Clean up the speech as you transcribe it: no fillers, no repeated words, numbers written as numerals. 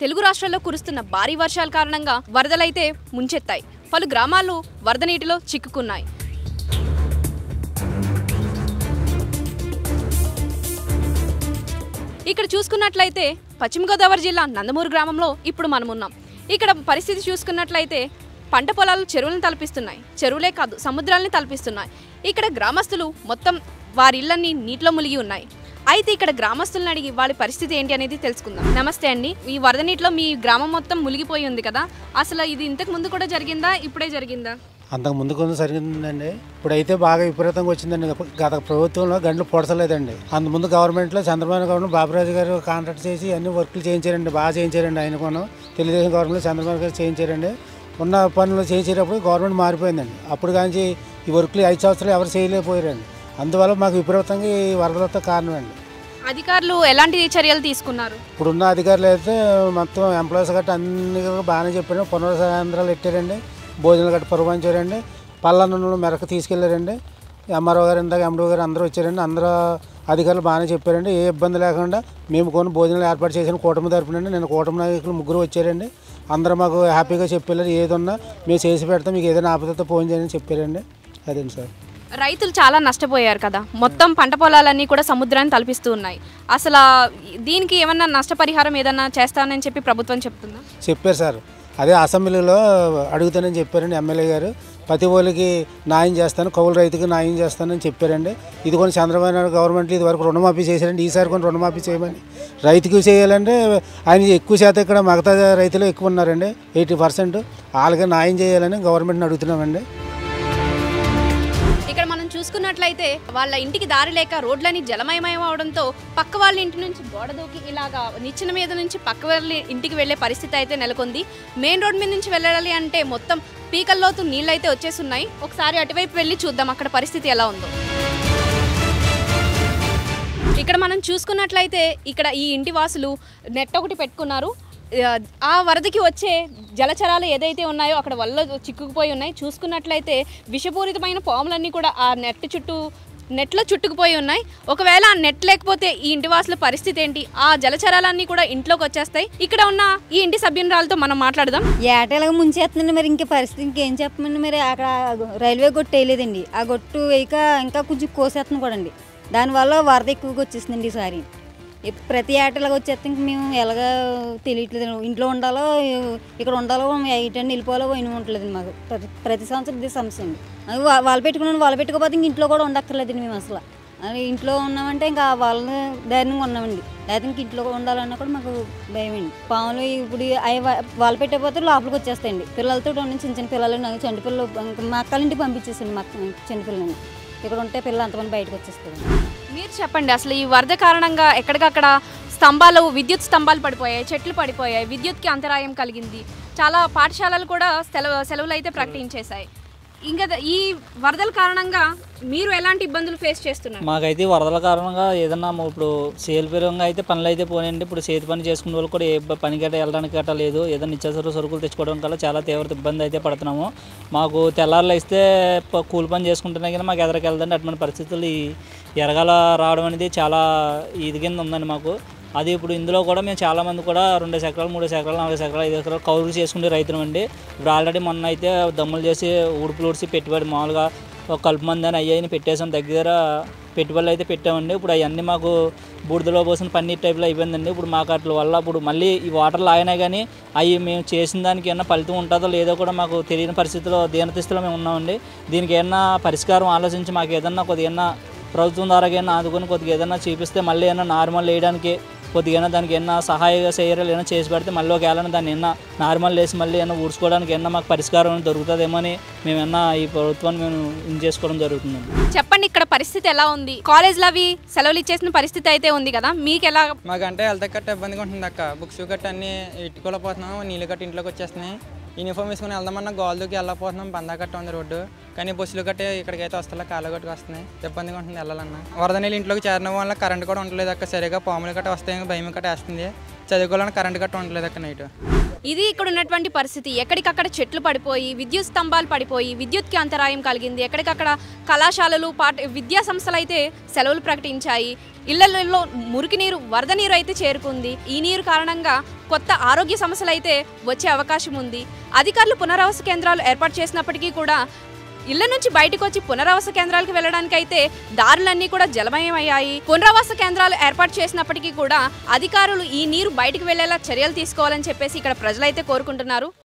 తెలుగు రాష్ట్రాల్లో కురుస్తున్న భారీ వర్షాల కారణంగా వరదలైతే ముంచెత్తాయి. పలు గ్రామాలు వరద నీటిలో చిక్కుకున్నాయి. ఇక్కడ చూసుకున్నట్లయితే పశ్చిమ గోదావరి జిల్లా నందమూరు గ్రామంలో ఇప్పుడు మనం ఉన్నాం. ఇక్కడ పరిస్థితి చూసుకున్నట్లయితే పంట పొలాలు చెరువులను తలపిస్తున్నాయి. చెరువులే కాదు సముద్రాలని తలపిస్తున్నాయి. ఇక్కడ గ్రామస్తులు మొత్తం వారి ఇళ్లన్నీ నీటిలో మునిగి ఉన్నాయి. అయితే ఇక్కడ గ్రామస్తులను అడిగి వాళ్ళ పరిస్థితి ఏంటి అనేది తెలుసుకుందాం. నమస్తే అండి. ఈ వరద నీటిలో మీ గ్రామం మొత్తం మునిగిపోయి ఉంది కదా, అసలు ఇది ఇంతకు ముందు కూడా జరిగిందా, ఇప్పుడే జరిగిందా? అంతకు ముందు కొంచెం జరిగిందండి. ఇప్పుడైతే బాగా విపరీతంగా వచ్చిందండి. గత ప్రభుత్వంలో గంటలు పొడసలేదండి. అంతకుముందు గవర్నమెంట్లో చంద్రబాబు గవర్నమెంట్ బాబురాజు గారు కాంట్రాక్ట్ చేసి అన్ని వర్కులు చేయించారండి. బాగా చేయించారండి. ఆయన కొను తెలుగుదేశం గవర్నమెంట్లో చంద్రబాబు గారు చేయించారండి. ఉన్న పనులు చేయించేటప్పుడు గవర్నమెంట్ మారిపోయిందండి. అప్పుడు కానీ ఈ వర్కులు 5 సంవత్సరాలు ఎవరు చేయలేకపోయారండి. అందువల్ల మాకు విపరీతంగా ఈ వరదలతో కారణం అండి. అధికారులు ఎలాంటి చర్యలు తీసుకున్నారు? ఇప్పుడున్న అధికారులు అయితే మొత్తం ఎంప్లాయీస్ గట్రా అన్ని బాగానే చెప్పారు. పునరుద్ధరణలు పెట్టారండి. భోజనాలు గట్రా పురమాయించారండి. పళ్ళను మెరకు తీసుకెళ్లారండి. ఎంఆర్ఓ గారు ఇందాక ఎండో గారు అందరూ వచ్చారండి. అందరూ అధికారులు బాగానే చెప్పారండి. ఏ ఇబ్బంది లేకుండా మేము కొన్ని భోజనాలు ఏర్పాటు చేసిన కూటమి తరపునండి. నేను కూటమి నాయకులు 3 వచ్చారండి. అందరూ మాకు హ్యాపీగా చెప్పారు. ఏదన్నా మేము చేసి పెడతాం, మీకు ఏదైనా ఆపదతో ఫోన్ చేయని చెప్పారండి. అదేంటి సార్, రైతులు చాలా నష్టపోయారు కదా, మొత్తం పంట పొలాలన్నీ కూడా సముద్రాన్ని తలపిస్తూ ఉన్నాయి. అసలు దీనికి ఏమన్నా నష్టపరిహారం ఏదన్నా చేస్తానని చెప్పి ప్రభుత్వం చెప్తుందా? చెప్పారు సార్. అదే అసెంబ్లీలో అడుగుతానని చెప్పారండి ఎమ్మెల్యే గారు. ప్రతి ఒళ్ళకి న్యాయం చేస్తాను, కౌలు రైతుకి న్యాయం చేస్తానని చెప్పారండి. ఇది కొన్ని చంద్రబాబు నాయుడు గవర్నమెంట్ ఇది వరకు రుణమాఫీ చేశారండి. ఈసారి కొన్ని రుణమాఫీ చేయమని రైతుకి చేయాలంటే ఆయన ఎక్కువ శాతం ఇక్కడ మగతా రైతులు ఎక్కువ ఉన్నారండి. 80% వాళ్ళకి న్యాయం చేయాలని గవర్నమెంట్ని అడుగుతున్నామండి. ఇక్కడ మనం చూసుకున్నట్లయితే వాళ్ళ ఇంటికి దారి లేక రోడ్లని జలమయమయం అవడంతో పక్క వాళ్ళ ఇంటి నుంచి గోడ దూకి ఇలాగా నిచ్చెన మీద నుంచి పక్క వాళ్ళ ఇంటికి వెళ్లే పరిస్థితి అయితే నెలకొంది. మెయిన్ రోడ్ మీద నుంచి వెళ్ళాలి అంటే మొత్తం పీకల్లోతు నీళ్ళు అయితే వచ్చేస్తున్నాయి. ఒకసారి అటువైపు వెళ్ళి చూద్దాం అక్కడ పరిస్థితి ఎలా ఉందో. ఇక్కడ మనం చూసుకున్నట్లయితే ఇక్కడ ఈ ఇంటి వాసులు నెట్ ఒకటి పెట్టుకున్నారు. ఆ వరదకి వచ్చే జలచరాలు ఏదైతే ఉన్నాయో అక్కడ వల్ల చిక్కుకుపోయి ఉన్నాయి. చూసుకున్నట్లయితే విషపూరితమైన పాములన్నీ కూడా ఆ నెట్లో చుట్టుకుపోయి ఉన్నాయి. ఒకవేళ ఆ నెట్ లేకపోతే ఈ ఇంటి వాసుల పరిస్థితి ఏంటి? ఆ జలచరాలన్నీ కూడా ఇంట్లోకి వచ్చేస్తాయి. ఇక్కడ ఉన్న ఈ ఇంటి సభ్యురాలతో మనం మాట్లాడదాం. ఏటలాగా ముంచేస్తుందండి. మరి ఇంక పరిస్థితి ఇంకేం చెప్పమండి. మరి అక్కడ రైల్వే గొట్టు వేయలేదండి. ఆ గొట్టు వేయక ఇంకా కొంచెం కోసేస్తుంది కూడా అండి. దానివల్ల వరద ఎక్కువగా వచ్చేసిందండి ఈసారి. ప్రతి ఏటలాగా వచ్చేస్తే ఇంక మేము ఎలాగ తెలియట్లేదు. ఇంట్లో ఉండాలో ఇక్కడ ఉండాలో ఇటండి వెళ్ళిపోవాలో ఇన్ని ఉండలేదండి. మాకు ప్రతి సంవత్సరం ఇదే సమస్య అండి. వాళ్ళు పెట్టుకున్నాను, వాళ్ళు పెట్టుకోకపోతే ఇంక ఇంట్లో కూడా ఉండక్కర్లేదండి. మేము అసలు ఇంట్లో ఉన్నామంటే ఇంకా వాళ్ళ ధైర్యంగా ఉన్నామండి. లేకపోతే ఇంక ఇంట్లో ఉండాలన్నా కూడా మాకు భయం అండి. పాములు ఇప్పుడు అవి వాళ్ళు పెట్టకపోతే లోపలికి వచ్చేస్తాయండి. పిల్లలతో ఉన్న చిన్న చిన్న పిల్లలు చంటి పిల్లలు మా అక్కలింటికి పంపించేసండి. మా చిన్నపిల్లల్ని ఇక్కడ ఉంటే పిల్లలు అంతమంది బయటకు వచ్చేస్తారు. మీరు చెప్పండి, అసలు ఈ వరద కారణంగా ఎక్కడికక్కడ విద్యుత్ స్తంభాలు పడిపోయాయి, చెట్లు పడిపోయాయి, విద్యుత్కి అంతరాయం కలిగింది. చాలా పాఠశాలలు కూడా సెలవులు అయితే ప్రకటించేశాయి. ఇంకా ఈ వరదల కారణంగా మీరు ఎలాంటి ఇబ్బందులు ఫేస్ చేస్తున్నారు? మాకైతే వరదల కారణంగా ఏదన్నా ఇప్పుడు సేల్పరంగా అయితే పనులు అయితే పోనండి. ఇప్పుడు చేతి పని చేసుకునే వాళ్ళు కూడా ఏ పని గట్ట వెళ్ళడానికి గట్ట లేదు. ఏదైనా నిత్యావసర సరుకులు తెచ్చుకోవడం కల్లా చాలా తీవ్ర ఇబ్బంది అయితే పడుతున్నాము. మాకు తెల్లారులు ఇస్తే కూలి పని చేసుకుంటున్నా కానీ మాకు ఎదరికి వెళ్దండి. అటువంటి పరిస్థితులు ఈ ఎరగాల రావడం అనేది చాలా ఇది కింద ఉందండి మాకు. అది ఇప్పుడు ఇందులో కూడా మేము చాలామంది కూడా 2 ఎకరాలు 3 ఎకరాలు 4 ఎకరాలు 5 ఎకరాలు కౌలు చేసుకునే రైతులు అండి. ఇప్పుడు ఆల్రెడీ మొన్న అయితే దమ్ములు చేసి ఊడ్చి పెట్టుబడి మామూలుగా ఒక కలుపు మంది అని అయ్యాయని పెట్టేసాం. దగ్గర పెట్టుబడులు అయితే పెట్టామండి. ఇప్పుడు అవన్నీ మాకు బూడిదలో పోసిన పన్నీర్ టైప్లో అయిపోయిందండి. ఇప్పుడు మాకు అట్ల వల్ల ఇప్పుడు మళ్ళీ ఈ వాటర్లు ఆగినా కానీ అవి మేము చేసిన దానికి ఏమన్నా ఫలితం ఉంటుందో లేదో కూడా మాకు తెలియని పరిస్థితిలో దీనస్థితిలో మేము ఉన్నామండి. దీనికి ఏమన్నా పరిష్కారం ఆలోచించి మాకు ఏదన్నా కొద్దిగా ప్రభుత్వం ద్వారా ఏమన్నా ఆదుకొని కొద్దిగా ఏదన్నా చూపిస్తే మళ్ళీ ఏమన్నా నార్మల్ వేయడానికి కొద్దిగా దానికి ఏమన్నా సహాయ చర్యలు ఏమైనా చేసి పెడితే మళ్ళీ ఒకవేళ దాన్ని ఏమన్నా నార్మల్ వేసి మళ్ళీ ఏమన్నా ఊడ్చుకోవడానికి ఏమన్నా మాకు పరిష్కారం దొరుకుతుందేమో అని మేము ఏమన్నా ఈ ప్రభుత్వాన్ని మేము చేసుకోవడం జరుగుతుందండి. చెప్పండి, ఇక్కడ పరిస్థితి ఎలా ఉంది? కాలేజ్లో అవి సెలవులు ఇచ్చేసిన పరిస్థితి అయితే ఉంది కదా, మీకు ఎలా? మాకంటే హెల్త్ కట్ట ఇబ్బందిగా ఉంటుంది అక్క. బుక్స్ కట్ట అన్నీ ఇట్టుకోలేకపోతున్నాం. నీళ్ళు కట్ట ఇంట్లోకి వచ్చేస్తున్నాయి. యూనిఫామ్ వేసుకుని వెళ్దామన్నా గోల్దుకి వెళ్ళకపోతున్నాం. బందా కట్ట ఉంది రోడ్డు. కానీ బస్సులు కట్టే ఇక్కడికైతే వస్తా కాళ్ళ కట్టుకు వస్తున్నాయి. ఇబ్బందిగా ఉంటుంది వెళ్ళాలన్నా. వరద నీళ్ళు ఇంట్లోకి చేరడం వల్ల కరెంట్ కూడా ఉండలేదు అక్క. సరిగా పాములు కట్ట వస్తాయి, భయం కట్ట వేస్తుంది. చదువుకోవాలని కరెంట్ కట్ట ఉండలేదు అక్క నైట్. ఇది ఇక్కడ ఉన్నటువంటి పరిస్థితి. ఎక్కడికక్కడ చెట్లు పడిపోయి, విద్యుత్ స్తంభాలు పడిపోయి, విద్యుత్కి అంతరాయం కలిగింది. ఎక్కడికక్కడ కళాశాలలు, విద్యా సంస్థలు అయితే సెలవులు ప్రకటించాయి. ఇళ్లలో మురికి నీరు, వరద నీరు అయితే చేరుకుంది. ఈ నీరు కారణంగా కొత్త ఆరోగ్య సమస్యలు అయితే వచ్చే అవకాశం ఉంది. అధికారులు పునరావాస కేంద్రాలు ఏర్పాటు చేసినప్పటికీ కూడా ఇళ్ల నుంచి బయటకు వచ్చి పునరావాస కేంద్రాలకు వెళ్ళడానికి అయితే దారులన్నీ కూడా జలమయమయ్యాయి. పునరావాస కేంద్రాలు ఏర్పాటు చేసినప్పటికీ కూడా అధికారులు ఈ నీరు బయటకు వెళ్లేలా చర్యలు తీసుకోవాలని చెప్పేసి ఇక్కడ ప్రజలైతే కోరుకుంటున్నారు.